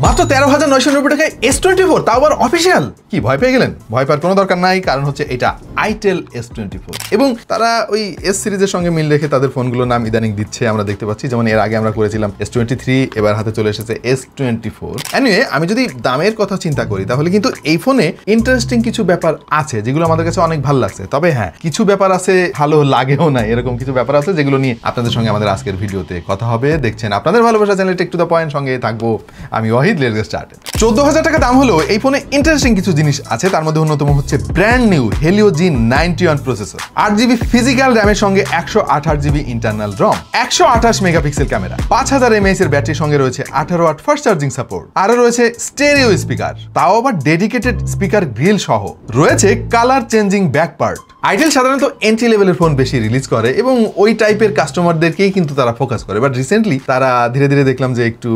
মাত্র 13,990 টাকায় S24, তাও আবার অফিসিয়াল। কি ভয় পেয়ে গেলেন? ভয় পাওয়ার কোনো দরকার নাই, কারণ হচ্ছে এটা আইটেল S24 এবং তারা ওই S সিরিজের সঙ্গে মিল রেখে তাদের ফোনগুলোর নাম ইদানিং দিচ্ছে আমরা দেখতে পাচ্ছি। যেমন এর আগে আমরা করেছিলাম S23, এবার হাতে চলে এসেছে S24। এনিওয়ে, আমি যদি দামের কথা চিন্তা করি তাহলে কিন্তু এই ফোনে ইন্টারেস্টিং কিছু ব্যাপার আছে যেগুলো আমাদের কাছে অনেক ভালো লাগছে। তবে হ্যাঁ, কিছু ব্যাপার আছে ভালো লাগেও না, এরকম কিছু ব্যাপার আছে যেগুলো নিয়ে আপনাদের সঙ্গে আমাদের আজকের ভিডিওতে কথা হবে। দেখছেন আপনাদের ভালোবাসা channel take to the point, সঙ্গে থাকবো আমি ওয়াহিদ। Let's get started. 14,000 টাকা দাম হলো এই ফোনে ইন্টারেস্টিং কিছু জিনিস আছে। তার মধ্যে অন্যতম হচ্ছে brand new Helio G91 processor, 8GB physical র্যামের সঙ্গে 128GB internal ROM, 128 megapixel camera, 5000 mAh এর ব্যাটারির সঙ্গে রয়েছে 18 ওয়াট ফাস্ট চার্জিং সাপোর্ট, আরো রয়েছে স্টেরিও স্পিকার, তাও আবার ডেডিকেটেড স্পিকার গ্রিল সহ, রয়েছে colour changing back part. Itel সাধারণত এন্ট্রি লেভেলের ফোন বেশি রিলিজ করে এবং ওই টাইপের কাস্টমারদেরকেই কিন্তু তারা ফোকাস করে, বাট রিসেন্টলি তারা ধীরে ধীরে দেখলাম যে একটু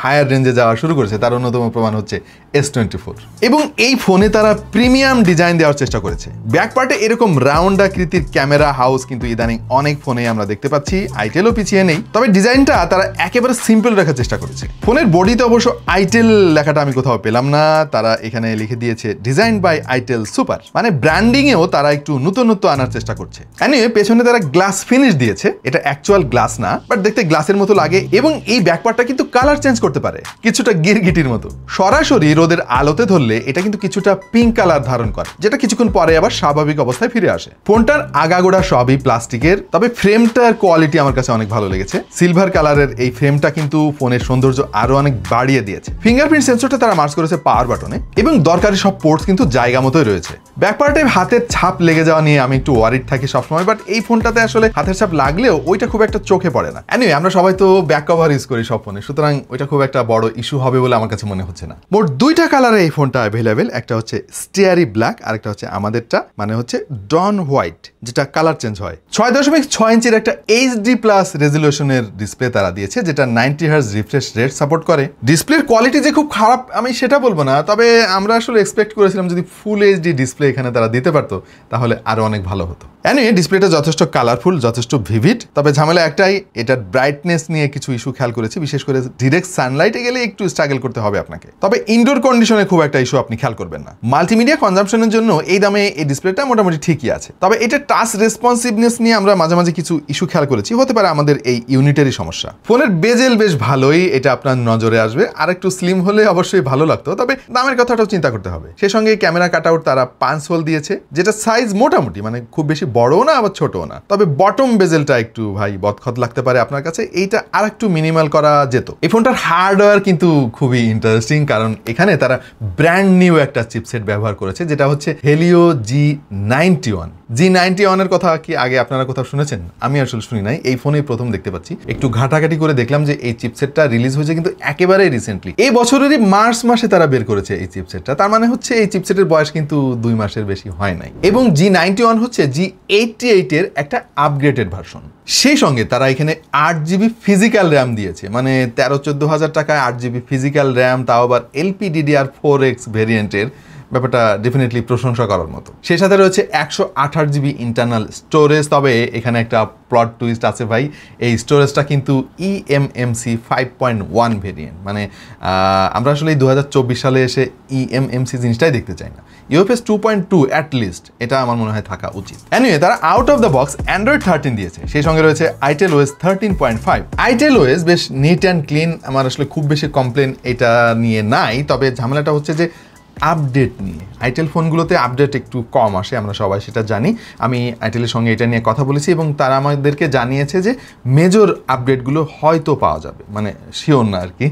হায়ার রেঞ্জে যাওয়া শুরু করেছে। তার অন্যতম প্রমাণ হচ্ছে S24 এবং এই ফোনে তারা প্রিমিয়াম ডিজাইন দেওয়ার চেষ্টা করেছে। ব্যাক পার্টে এরকম রাউন্ড আকৃতির ক্যামেরা হাউস কিন্তু ইদানিং অনেক ফোনে আমরা দেখতে পাচ্ছি, আইটেলও পিছিয়ে নেই। তবে ডিজাইনটা তারা একেবারে সিম্পল রাখার চেষ্টা করেছে। ফোনের বডিতে অবশ্য আইটেল লেখাটা আমি কোথাও পেলাম না, তারা এখানে লিখে দিয়েছে design by itel super, branding এও তারা একটু নতুনত্ব আনার চেষ্টা করছে। এনিওয়ে, পেছনে তারা গ্লাস ফিনিশ দিয়েছে, এটা অ্যাকচুয়াল গ্লাস না, বাট দেখতে গ্লাসের মতো লাগে এবং এই ব্যাক পার্টটা কিন্তু কালার চেঞ্জ করতে পারে কিছুটা গিরগিটির মতো। সরাসরি রোদের আলোতে ধরলে এটা কিন্তু কিছুটা পিঙ্ক কালার ধারণ করে, যেটা কিছুক্ষণ পরে আবার স্বাভাবিক অবস্থায় ফিরে আসে। ফোনটার আগাগোড়া সবই প্লাস্টিকের, তবে ফ্রেমটার কোয়ালিটি আমার কাছে অনেক ভালো লেগেছে। সিলভার কালারের এই ফ্রেমটা কিন্তু ফোনের সৌন্দর্য আরো অনেক বাড়িয়ে দিয়েছে। ফিঙ্গারপ্রিন্ট সেন্সরটা তারা মার্চ করেছে পাওয়ার বাটনে এবং দরকারি সব পোর্টস কিন্তু জায়গা মতোই রয়েছে। ব্যাক পার্টে হাতের ছাপ লেগে যাওয়া নিয়ে আমি একটু ওয়ারিড থাকি সবসময়, বাট এই ফোনটাতে আসলে হাতের ছাপ লাগলেও ওইটা খুব একটা চোখে পড়ে না। এনিওয়ে, আমরা সবাই তো ব্যাক কভার ইউজ করি সব ফোনে, সুতরাং ওইটা খুব একটা বড় ইস্যু হবে বলে আমার কাছে মনে হচ্ছে না। মোট দুইটা কালারে এই ফোনটা অ্যাভেলেবেল, একটা হচ্ছে স্টিয়ারি ব্ল্যাক আর একটা হচ্ছে আমাদেরটা হচ্ছে ডন হোয়াইট, যেটা কালার চেঞ্জ হয়। 6.6 ইঞ্চির একটা HD+ রেজলিউশনের ডিসপ্লে তারা দিয়েছে, যেটা 90 হার্জ রিফ্রেশ রেট সাপোর্ট করে। ডিসপ্লের কোয়ালিটি যে খুব খারাপ আমি সেটা বলবো না, তবে আমরা আসলে এক্সপেক্ট করেছিলাম যদি ফুল HD ডিসপ্লে এখানে তারা দিতে পারতো তাহলে আরো অনেক ভালো হতো। এনিওয়ে, ডিসপ্লেটা যথেষ্ট কালারফুল, যথেষ্ট ভিভিড, তবে ঝামেলা একটাই, এটার ব্রাইটনেস নিয়ে কিছু ইস্যু খেয়াল করেছি, বিশেষ করে ডিরেক্ট সানলাইটে গেলে একটু স্ট্রাগল করতে হবে আপনাকে। তবে ইনডোর কন্ডিশনে খুব একটা ইস্যু আপনি খেয়াল করবেন না। মাল্টিমিডিয়া কনজাম্পশনের জন্য এই দামে এই ডিসপ্লেটা মোটামুটি ঠিকই আছে, তবে এটা টাচ রেসপন্সিভনেস নিয়ে আমরা মাঝে মাঝে কিছু ইস্যু খেয়াল করেছি, হতে পারে আমাদের এই ইউনিটেরই সমস্যা। ফোনের বেজেল বেশ ভালোই, এটা আপনার নজরে আসবে, আর একটু স্লিম হলে অবশ্যই ভালো লাগতো, তবে দামের কথাটাও চিন্তা করতে হবে। সেই সঙ্গে ক্যামেরা কাটআউট তারা 5 হোল দিয়েছে, যেটা সাইজ মোটামুটি খুব বেশি বড়ও না আবার ছোটও না, তবে বটম বেজেলটা একটু বদখত লাগতে পারে আপনার কাছে, এইটা আর একটু মিনিমাল করা যেত। এই ফোনটার হার্ডওয়্যার কিন্তু খুবই ইন্টারেস্টিং, কারণ এখানে তারা ব্র্যান্ড নিউ একটা চিপসেট ব্যবহার করেছে, যেটা হচ্ছে Helio G91 এর কথা কি আগে আপনারা কোথাও শুনেছেন? আমি আসলে শুনি নাই, এই ফোনেই প্রথম দেখতে পাচ্ছি। একটু ঘাটাঘাটি করে দেখলাম যে এই চিপসেটটা রিলিজ হয়েছে কিন্তু একেবারেই রিসেন্টলি, এই বছরেরই মার্চ মাসে তারা বের করেছে এই চিপসেটটা। তার হচ্ছে এই চিপসেটের বয়স কিন্তু 2 মাসের বেশি হয় নাই এবং G91 হচ্ছে G88 এর একটা আপগ্রেডেড ভার্সন। সেই সঙ্গে তারা এখানে 8GB ফিজিক্যাল র্যাম দিয়েছে, 13-14 হাজার টাকায় 8GB ফিজিক্যাল র্যাম, তাও আবার LPDDR4X ভেরিয়েন্টের, ব্যাপারটা ডেফিনেটলি প্রশংসা করার মতো। সেই সাথে রয়েছে 128GB ইন্টারনাল স্টোরেজ, তবে এখানে একটা প্লট টুইস্ট আছে ভাই, এই স্টোরেজটা কিন্তু eMMC 5.1 ভেরিয়েন্ট, আমরা আসলে এই 2024 সালে এসে eMMC জিনিসটাই দেখতে চাই না। UFS 2.2 অ্যাটলিস্ট এটা আমার মনে হয় থাকা উচিত। এনিওয়ে, তারা out of the box Android 13 দিয়েছে, সেই সঙ্গে রয়েছে আইটেল OS 13.5। আইটেল OS বেশ নিট অ্যান্ড ক্লিন, আমার আসলে খুব বেশি কমপ্লেন এটা নিয়ে নাই, তবে ঝামেলাটা হচ্ছে যে আপডেট নিয়ে। আইটেল ফোনগুলোতে আপডেট একটু কম আসে, আমরা সবাই সেটা জানি। আমি আইটেলের সঙ্গে এটা নিয়ে কথা বলেছি এবং তারা আমাদেরকে জানিয়েছে যে মেজর আপডেটগুলো হয়তো পাওয়া যাবে, শিওর না আর কি,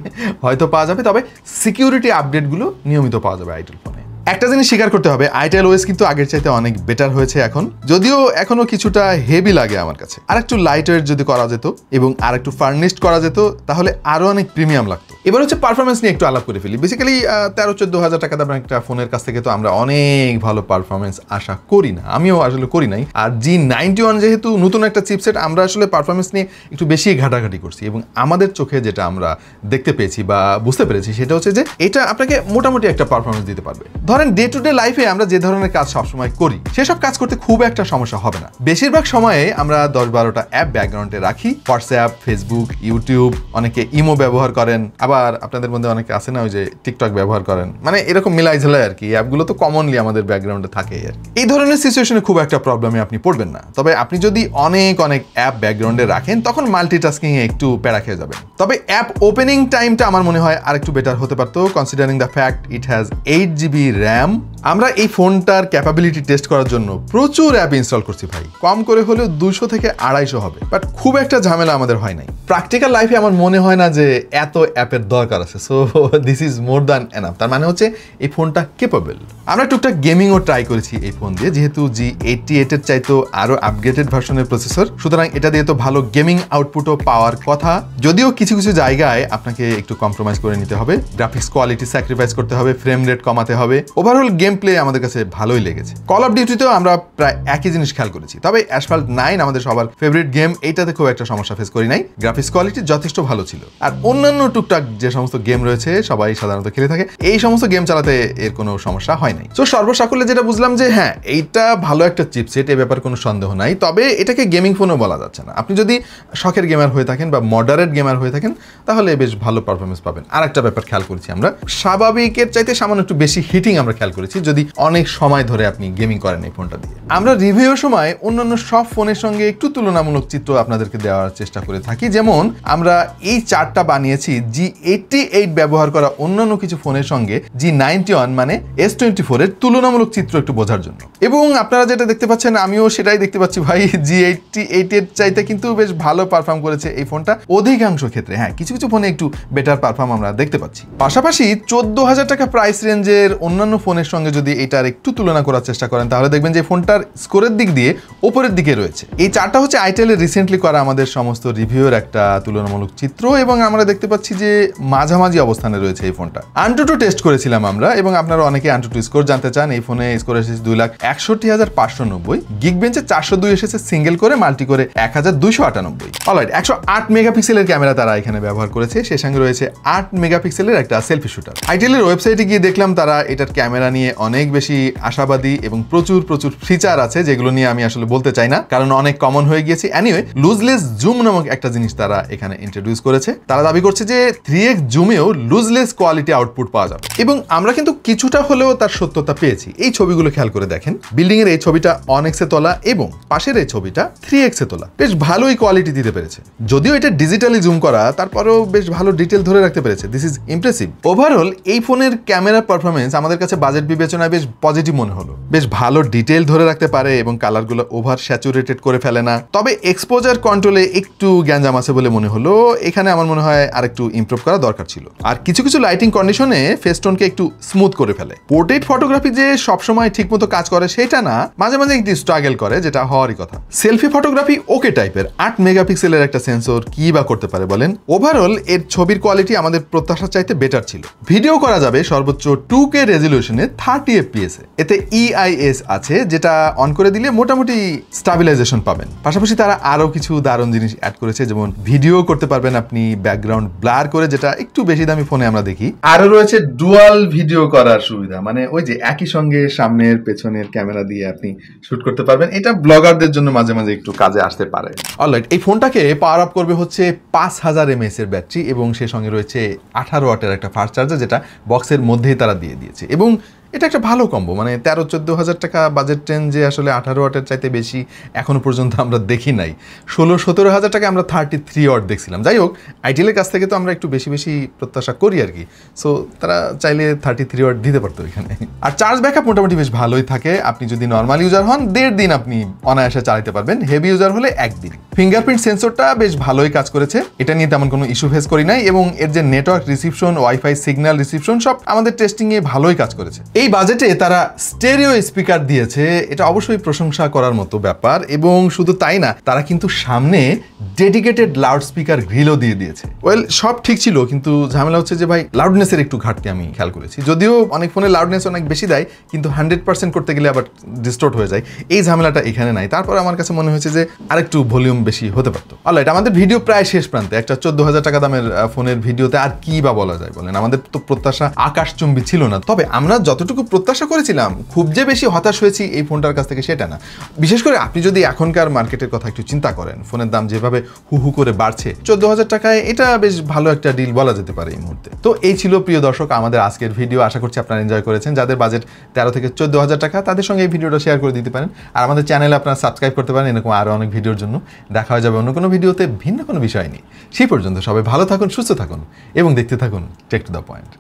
হয়তো পাওয়া যাবে, তবে সিকিউরিটি আপডেটগুলো নিয়মিত পাওয়া যাবে আইটেল ফোনে। একটা জিনিস স্বীকার করতে হবে, আইটেল OS কিন্তু আগের চাইতে অনেক বেটার হয়েছে এখন, যদিও এখনো কিছুটা হেভি লাগে আমার কাছে। আর একটু লাইট ওয়েট যদি করা যেত এবং আর একটু ফার্নিশড করা যেত তাহলে আরো অনেক প্রিমিয়াম লাগতো। এবার হচ্ছে পারফরমেন্স নিয়ে একটু আলাপ করে ফেলি। বেসিক্যালি 13-14 হাজার টাকা দামের একটা ফোনের কাছ থেকে তো আমরা অনেক ভালো পারফরমেন্স আশা করি না, আমিও আসলে করি নাই। আর G91 যেহেতু নতুন একটা চিপসেট, আমরা আসলে পারফরমেন্স নিয়ে একটু বেশি ঘাটাঘাটি করছি এবং আমাদের চোখে যেটা আমরা দেখতে পেয়েছি বা বুঝতে পেরেছি সেটা হচ্ছে যে এটা আপনাকে মোটামুটি একটা পারফরমেন্স দিতে পারবে। ধরেন ডে টু ডে লাইফে আমরা যে ধরনের কাজ সবসময় করি সেসব কাজ করতে খুব একটা সমস্যা হবে না। বেশিরভাগ সময়ে আমরা 10-12টা অ্যাপ ব্যাকগ্রাউন্ডে রাখি, হোয়াটসঅ্যাপ, ফেসবুক, ইউটিউব, অনেকে ইমো ব্যবহার করেন, আবার আপনাদের মধ্যে অনেকে আছে না ওই যে টিকটক ব্যবহার করেন, মানে এরকম মিলাই ঝেলাই আর কি। অ্যাপগুলো তো কমনলি আমাদের ব্যাকগ্রাউন্ডে থাকে আর এই ধরনের সিচুয়েশনে খুব একটা প্রবলেমে আপনি পড়বেন না। তবে আপনি যদি অনেক অ্যাপ ব্যাকগ্রাউন্ডে রাখেন তখন মাল্টিটাস্কিং এ একটু প্যারা খেয়ে যাবেন। তবে অ্যাপ ওপেনিং টাইমটা আমার মনে হয় আরেকটু বেটার হতে পারতো, considering the fact it has 8GB RAM. আমরা এই ফোনটার ক্যাপাবিলিটি টেস্ট করার জন্য প্রচুর অ্যাপ ইনস্টল করছি ভাই, কম করে হলেও 200 থেকে 250 হবে, বাট খুব একটা ঝামেলা আমাদের হয় নাই। প্র্যাকটিক্যাল লাইফে আমার মনে হয় না যে এত অ্যাপের দরকার আছে। So this is more than enough. তার মানে হচ্ছে এই ফোনটা কেপেবল। আমরা টুকটাক গেমিংও ট্রাই করেছি এই ফোন দিয়ে, যেহেতু G88 এর চাইতো আরো আপগ্রেডেড ভার্সনের প্রসেসর, সুতরাং এটা দিয়ে তো ভালো গেমিং আউটপুটও পাওয়ার কথা। যদিও কিছু কিছু জায়গায় আপনাকে একটু কম্প্রোমাইজ করে নিতে হবে, গ্রাফিক্স কোয়ালিটি স্যাক্রিফাইস করতে হবে, ফ্রেম রেট কমাতে হবে। ওভারঅল গেম প্লে আমাদের কাছে ভালোই লেগেছে। কল অফ ডিউটিতেও আমরা প্রায় একই জিনিস খেয়াল করেছি, তবে অ্যাসফাল্ট 9 আমাদের সবার ফেভারিট গেম, এইটাতে খুব একটা সমস্যা ফেস করি নাই। গ্রাফিক্স কোয়ালিটি যথেষ্ট ভালো ছিল। আর অন্যান্য টুকটাক যে সমস্ত গেম রয়েছে সবাই সাধারণত খেলে থাকে, এই সমস্ত গেম চালাতে এর কোনো সমস্যা হয় নাই। তো সর্বসাকুল্যে যেটা বুঝলাম যে হ্যাঁ, এইটা ভালো একটা চিপসেট, এ ব্যাপারে কোনো সন্দেহ নাই। তবে এটাকে গেমিং ফোনও বলা যাচ্ছে না। আপনি যদি শখের গেমার হয়ে থাকেন বা মডারেট গেমার হয়ে থাকেন তাহলে বেশ ভালো পারফরমেন্স পাবেন। আর একটা ব্যাপার খেয়াল করেছি আমরা, স্বাভাবিকের চাইতে সামান্য একটু বেশি হিটিং আমরা খেয়াল করেছি যদি অনেক সময় ধরে আপনি গেমিং করেন এই ফোনটা দিয়ে। আমরা রিভিউর সময় অন্যান্য সব ফোনের সঙ্গে একটু তুলনামূলক চিত্র আপনাদেরকে দেওয়ার চেষ্টা করে থাকি। যেমন আমরা এই চার্টটা বানিয়েছি G88 ব্যবহার করা অন্যান্য কিছু ফোনের সঙ্গে G91 মানে S24 এর তুলনামূলক চিত্র একটু বোঝার জন্য। এবং আপনারা যেটা দেখতে পাচ্ছেন আমিও সেটাই দেখতে পাচ্ছি ভাই, G88 এর চাইতে কিন্তু বেশ ভালো পারফর্ম করেছে এই ফোনটা অধিকাংশ ক্ষেত্রে। হ্যাঁ, কিছু কিছু ফোনে একটু বেটার পারফর্ম আমরা দেখতে পাচ্ছি। পাশাপাশি 14,000 টাকা প্রাইস রেঞ্জের অন্যান্য ফোনের সঙ্গে যদি এটার একটু তুলনা করার চেষ্টা করেন তাহলে দেখবেন যে ফোনটার স্কোরের দিক দিয়ে উপরের দিকে রয়েছে। এই চারটা হচ্ছে আইটেলের রিসেন্টলি করা আমাদের সমস্ত রিভিউর একটা তুলনামূলক চিত্র, এবং আমরা দেখতে পাচ্ছি যে মাঝামাঝি অবস্থানে রয়েছে এই ফোনটা। AnTuTu টেস্ট করেছিলাম আমরা, এবং আপনারা অনেকে AnTuTu স্কোর জানতে চান। এই ফোনে স্কোর এসেছে 2,61,590, গিগবেঞ্চে 402 এসেছে সিঙ্গেল করে, মাল্টি করে 1,298। অলরাইট, 108 মেগাপিক্সেলের ক্যামেরা তারা এখানে ব্যবহার করেছে, সে সঙ্গে রয়েছে 8 মেগাপিক্সেলের একটা সেলফি শুটার। আইটেলের ওয়েবসাইটে গিয়ে দেখলাম তারা এটার ক্যামেরা নিয়ে অনেক বেশি আশাবাদী এবং প্রচুর ফিচার আছে যেগুলো নিয়ে আমি আসলে বলতে চাই না, কারণ অনেক কমন হয়ে গিয়েছে। এনিওয়ে, লুজলেস জুম নামক একটা জিনিস তারা এখানে ইন্ট্রোডিউস করেছে। তারা দাবি করছে যে 3x জুমেও লুজলেস কোয়ালিটি আউটপুট পাওয়া যাবে, এবং আমরা কিন্তু কিছুটা হলেও তার সত্যতা পেয়েছি। এই ছবিগুলো খেয়াল করে দেখেন, বিল্ডিং এর এই ছবিটা অনেক্সে তোলা এবং পাশের এই ছবিটা 3x এ তোলা, বেশ ভালোই কোয়ালিটি দিতে পেরেছে। যদিও এটা ডিজিটালি জুম করা, তারপরেও বেশ ভালো ডিটেল ধরে রাখতে পেরেছে। This is impressive. ওভারঅল এই ফোনের ক্যামেরা পারফরমেন্স আমাদের কাছে বাজেট বিবেচনায় বেশ পজিটিভ মনে হলো। বেশ ভালো ডিটেল ধরে রাখতে পারে এবং কালারগুলো ওভার স্যাচুরেটেড করে ফেলে না। তবে এক্সপোজার কন্ট্রোলে একটু গ্যাঞ্জাম আছে বলে মনে হলো। এখানে আমার মনে হয় আরেকটু ইমপ্রুভ করা দরকার ছিল। আর কিছু কিছু লাইটিং কন্ডিশনে ফেস্টোনকে একটু স্মুথ করে ফেলে। পোর্ট্রেট ফটোগ্রাফি যে সবসময় ঠিকমতো কাজ করে সেটা না, মাঝে মাঝে একটু স্ট্রাগল করে, যেটা হওয়ারই কথা। সেলফি ফটোগ্রাফি ওকে টাইপের, 8 মেগাপিক্সেলের একটা সেন্সর কি বা করতে পারে বলেন। ওভারঅল এর ছবির কোয়ালিটি আমাদের প্রত্যাশার চাইতে বেটার ছিল। ভিডিও করা যাবে সর্বোচ্চ 2K রেজলিউশনে 30 FPS এ। এতে EIS আছে, যেটা অন করে দিলে মোটামুটি স্টাবিলাইজেশন পাবেন। পাশাপাশি তারা আরো কিছু দারুণ জিনিস অ্যাড করেছে, যেমন ভিডিও করতে পারবেন আপনি ব্যাকগ্রাউন্ড ব্লার করে, যেটা একটু বেশি দামি ফোনে আমরা দেখি। আরো রয়েছে ডুয়াল ভিডিও করার সুবিধা, মানে ওই যে একই সঙ্গে সামনের পেছনের ক্যামেরা দিয়ে আপনি শুট করতে পারবেন। এটা ব্লগারদের জন্য মাঝে মাঝে একটু কাজে আসতে পারে। অলরাইট, এই ফোনটাকে পাওয়ার আপ করবে হচ্ছে 5000 mAh এর ব্যাটারি, এবং সে সঙ্গে রয়েছে 18 ওয়াটের একটা ফাস্ট চার্জার, যেটা বক্সের মধ্যেই তারা দিয়ে দিয়েছে। এবং এটা একটা ভালো কম্বো, মানে 13-14 হাজার টাকা বাজেট যে আসলে 18 ওয়াটের চাইতে বেশি এখনো পর্যন্ত আমরা দেখি নাই। 16-17 হাজার টাকা আমরা 33 ওয়াট দেখছিলাম। যাই হোক, আইটেলের কাছ থেকে তো আমরা একটু বেশি প্রত্যাশা করি আর কি। সো তারা চাইলে 33 ওয়াট দিতে পারতো এখানে। আর চার্জ ব্যাকআপ মোটামুটি বেশ ভালোই থাকে। আপনি যদি নর্মাল ইউজার হন 1.5 দিন আপনি অনায়াসে চালাতে পারবেন, হেভি ইউজার হলে 1 দিন। ফিঙ্গারপ্রিন্ট সেন্সরটা বেশ ভালোই কাজ করেছে, এটা নিয়ে তেমন কোনো ইস্যু ফেস করি নাই। এবং এর যে network reception, wifi signal reception সব আমাদের টেস্টিংয়ে ভালোই কাজ করেছে। এই বাজেটে তারা স্টেরিও স্পিকার দিয়েছে, এটা অবশ্যই প্রশংসা করার মতো ব্যাপার। এবং শুধু তাই না, তারা কিন্তু সামনে ডেডিকেটেড লাউড স্পিকার গ্রিলও দিয়ে দিয়েছে। ওয়েল, সব ঠিক ছিল, কিন্তু ঝামেলা হচ্ছে যে ভাই লাউডনেসের একটু ঘাটতি আমি খেয়াল করেছি। যদিও অনেক ফোনে লাউডনেস অনেক বেশি দেয়, কিন্তু 100% করতে গেলে আবার ডিস্টোর্ট হয়ে যায়। এই ঝামেলাটা এখানে নাই। তারপর আমার কাছে মনে হয়েছে যে আরেকটু ভলিউম বেশি হতে পারতো। অলরাইট, আমাদের ভিডিও প্রায় শেষ প্রান্তে। একটা 14,000 টাকা দামের ফোনের ভিডিওতে আর কি বা বলা যায় বলেন। আমাদের তো প্রত্যাশা আকাশচুম্বী ছিল না, তবে আমরা যতটুকু যতটুকু প্রত্যাশা করেছিলাম খুব যে বেশি হতাশ হয়েছি এই ফোনটার কাছ থেকে সেটা না। বিশেষ করে আপনি যদি এখনকার মার্কেটের কথা একটু চিন্তা করেন, ফোনের দাম যেভাবে হু হু করে বাড়ছে, 14,000 টাকায় এটা বেশ ভালো একটা ডিল বলা যেতে পারে এই মুহূর্তে। তো এই ছিল প্রিয় দর্শক আমাদের আজকের ভিডিও। আশা করছি আপনারা এনজয় করেছেন। যাদের বাজেট 13 থেকে 14,000 টাকা তাদের সঙ্গে এই ভিডিওটা শেয়ার করে দিতে পারেন। আর আমাদের চ্যানেলে আপনারা সাবস্ক্রাইব করতে পারেন এরকম আরও অনেক ভিডিওর জন্য। দেখা হয়ে যাবে অন্য কোনো ভিডিওতে ভিন্ন কোনো বিষয় নিয়ে। সেই পর্যন্ত সবাই ভালো থাকুন, সুস্থ থাকুন এবং দেখতে থাকুন টেক টু দ্য পয়েন্ট।